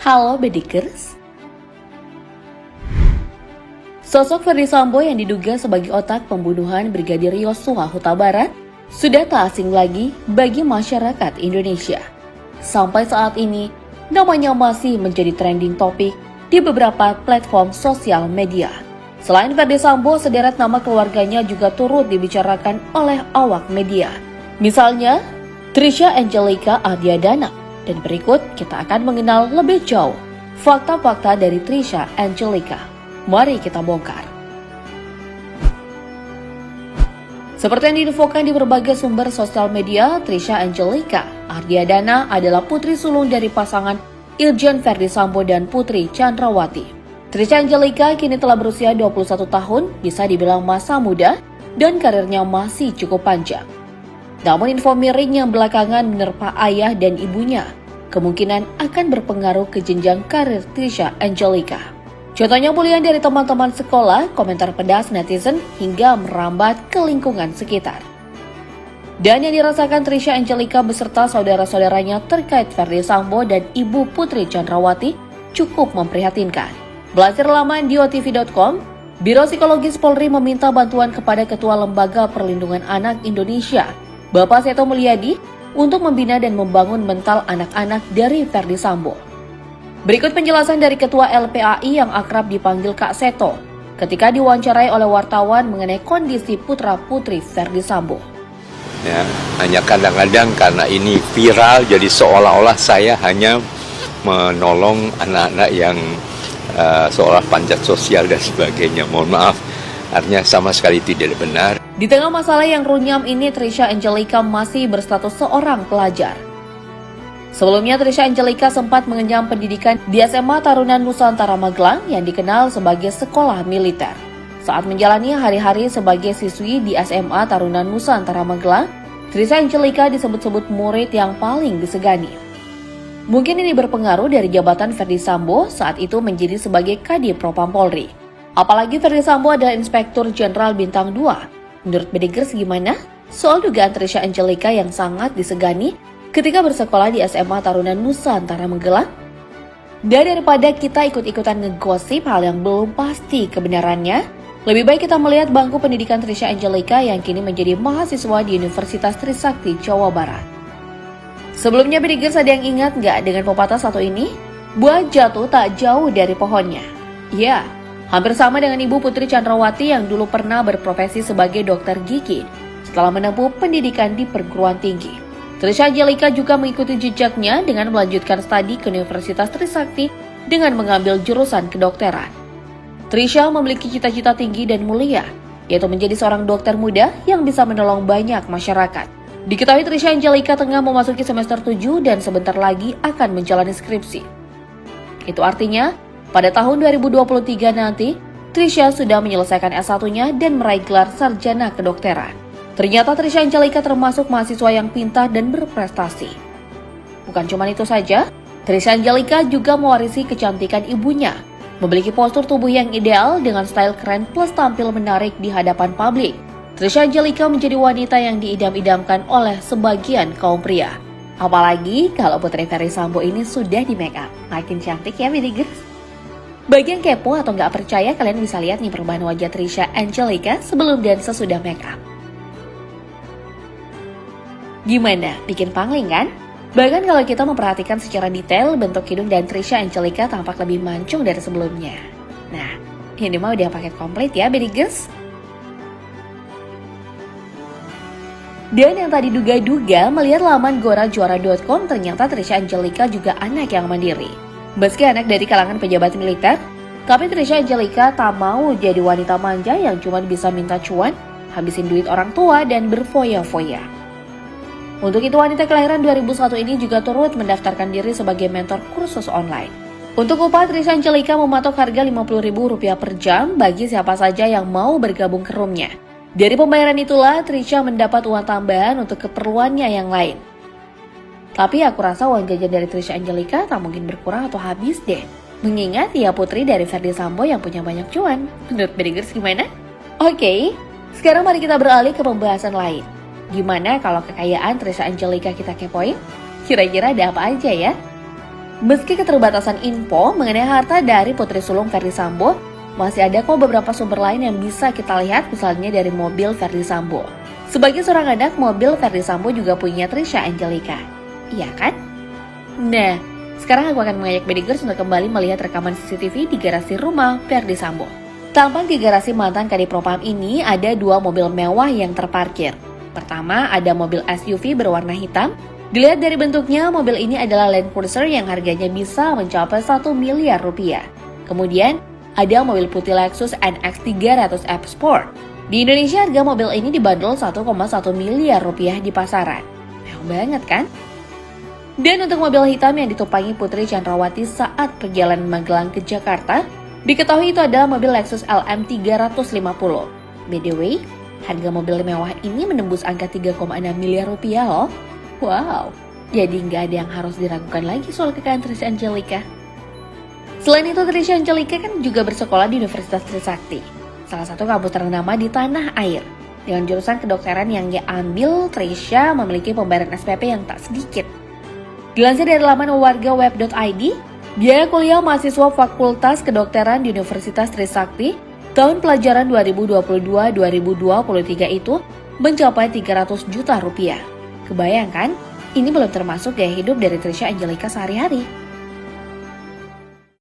Halo Bedikers. Sosok Ferdy Sambo yang diduga sebagai otak pembunuhan Brigadir Yosua Huta Barat sudah tak asing lagi bagi masyarakat Indonesia. Sampai saat ini, namanya masih menjadi trending topik di beberapa platform sosial media. Selain Ferdy Sambo, sederet nama keluarganya juga turut dibicarakan oleh awak media. Misalnya, Trisha Angelica Ardiadana. Dan berikut kita akan mengenal lebih jauh fakta-fakta dari Trisha Angelica. Mari kita bongkar. Seperti yang diinfokan di berbagai sumber sosial media, Trisha Angelica Ardiadana adalah putri sulung dari pasangan Irjen Ferdy Sambo dan Putri Chandrawati. Trisha Angelica kini telah berusia 21 tahun, bisa dibilang masa muda, dan karirnya masih cukup panjang. Namun info miring yang belakangan menerpa ayah dan ibunya kemungkinan akan berpengaruh ke jenjang karir Trisha Angelica. Contohnya bulian dari teman-teman sekolah, komentar pedas netizen, hingga merambat ke lingkungan sekitar. Dan yang dirasakan Trisha Angelica beserta saudara-saudaranya terkait Ferdy Sambo dan ibu Putri Chandrawati cukup memprihatinkan. Belajar laman di otv.com, Biro Psikologis Polri meminta bantuan kepada Ketua Lembaga Perlindungan Anak Indonesia, Bapak Seto Mulyadi, untuk membina dan membangun mental anak-anak dari Ferdy Sambo. Berikut penjelasan dari Ketua LPAI yang akrab dipanggil Kak Seto ketika diwawancarai oleh wartawan mengenai kondisi putra-putri Ferdy Sambo. Ya, hanya kadang-kadang karena ini viral, jadi seolah-olah saya hanya menolong anak-anak yang seolah panjat sosial dan sebagainya. Mohon maaf, artinya sama sekali tidak benar. Di tengah masalah yang runyam ini, Trisha Angelica masih berstatus seorang pelajar. Sebelumnya, Trisha Angelica sempat mengenyam pendidikan di SMA Taruna Nusantara Magelang yang dikenal sebagai sekolah militer. Saat menjalani hari-hari sebagai siswi di SMA Taruna Nusantara Magelang, Trisha Angelica disebut-sebut murid yang paling disegani. Mungkin ini berpengaruh dari jabatan Ferdy Sambo saat itu menjadi sebagai Kadif Propam Polri. Apalagi Ferdy Sambo adalah Inspektur Jenderal Bintang 2. Menurut Bedikers gimana soal dugaan Trisha Angelica yang sangat disegani ketika bersekolah di SMA Taruna Nusantara Magelang? Dan daripada kita ikut-ikutan ngegosip hal yang belum pasti kebenarannya, lebih baik kita melihat bangku pendidikan Trisha Angelica yang kini menjadi mahasiswa di Universitas Trisakti, Jawa Barat. Sebelumnya Bedikers ada yang ingat nggak dengan pepatah satu ini? Buah jatuh tak jauh dari pohonnya. Ya, hampir sama dengan Ibu Putri Chandrawati yang dulu pernah berprofesi sebagai dokter gigi setelah menempuh pendidikan di perguruan tinggi. Trisha Angelica juga mengikuti jejaknya dengan melanjutkan studi ke Universitas Trisakti dengan mengambil jurusan kedokteran. Trisha memiliki cita-cita tinggi dan mulia, yaitu menjadi seorang dokter muda yang bisa menolong banyak masyarakat. Diketahui Trisha Angelica tengah memasuki semester 7 dan sebentar lagi akan menjalani skripsi. Itu artinya, pada tahun 2023 nanti, Trisha sudah menyelesaikan S1-nya dan meraih gelar sarjana kedokteran. Ternyata Trisha Angelica termasuk mahasiswa yang pintar dan berprestasi. Bukan cuma itu saja, Trisha Angelica juga mewarisi kecantikan ibunya, memiliki postur tubuh yang ideal dengan style keren plus tampil menarik di hadapan publik. Trisha Angelica menjadi wanita yang diidam-idamkan oleh sebagian kaum pria. Apalagi kalau Putri Ferdy Sambo ini sudah di make up. Makin cantik ya, Bedikers. Bagi yang kepo atau nggak percaya, kalian bisa lihat nih perubahan wajah Trisha Angelica sebelum dan sesudah make up. Gimana? Bikin pangling kan? Bahkan kalau kita memperhatikan secara detail, bentuk hidung dan Trisha Angelica tampak lebih mancung dari sebelumnya. Nah, ini mah udah paket komplit ya, Bedikers. Dan yang tadi duga-duga melihat laman gorajuara.com, ternyata Trisha Angelica juga anak yang mandiri. Meski anak dari kalangan pejabat militer, tapi Trisha Angelica tak mau jadi wanita manja yang cuma bisa minta cuan, habisin duit orang tua, dan berfoya-foya. Untuk itu wanita kelahiran 2001 ini juga turut mendaftarkan diri sebagai mentor kursus online. Untuk upah, Trisha Angelica mematok harga Rp50.000 per jam bagi siapa saja yang mau bergabung ke roomnya. Dari pembayaran itulah Trisha mendapat uang tambahan untuk keperluannya yang lain. Tapi aku rasa uang jajan dari Trisha Angelica tak mungkin berkurang atau habis deh. Mengingat ia putri dari Ferdy Sambo yang punya banyak cuan. Menurut Bedikers gimana? Oke, sekarang mari kita beralih ke pembahasan lain. Gimana kalau kekayaan Trisha Angelica kita kepoin? Kira-kira ada apa aja ya? Meski keterbatasan info mengenai harta dari putri sulung Ferdy Sambo, masih ada kok beberapa sumber lain yang bisa kita lihat, misalnya dari mobil Ferdy Sambo. Sebagai seorang anak, mobil Ferdy Sambo juga punya Trisha Angelika. Iya kan? Nah, sekarang aku akan mengajak Bedigers untuk kembali melihat rekaman CCTV di garasi rumah Ferdy Sambo. Tampak di garasi mantan Kadipropam ini ada 2 mobil mewah yang terparkir. Pertama, ada mobil SUV berwarna hitam. Dilihat dari bentuknya, mobil ini adalah Land Cruiser yang harganya bisa mencapai 1 miliar rupiah. Kemudian, ada mobil putih Lexus NX 300F Sport. Di Indonesia, harga mobil ini dibanderol 1,1 miliar rupiah di pasaran. Mewah banget kan? Dan untuk mobil hitam yang ditumpangi Putri Chandrawati saat perjalanan Magelang ke Jakarta, diketahui itu adalah mobil Lexus LM 350. By the way, harga mobil mewah ini menembus angka 3,6 miliar rupiah loh. Wow, jadi nggak ada yang harus diragukan lagi soal kekayaan Trisha Angelika. Selain itu, Trisha Angelika kan juga bersekolah di Universitas Trisakti, salah satu kampus ternama di tanah air. Dengan jurusan kedokteran yang dia ambil, Trisha memiliki pembayaran SPP yang tak sedikit. Dilansir dari laman wargaweb.id, biaya kuliah mahasiswa Fakultas Kedokteran di Universitas Trisakti tahun pelajaran 2022-2023 itu mencapai 300 juta rupiah. Kebayang kan? Ini belum termasuk gaya hidup dari Trisha Angelika sehari-hari.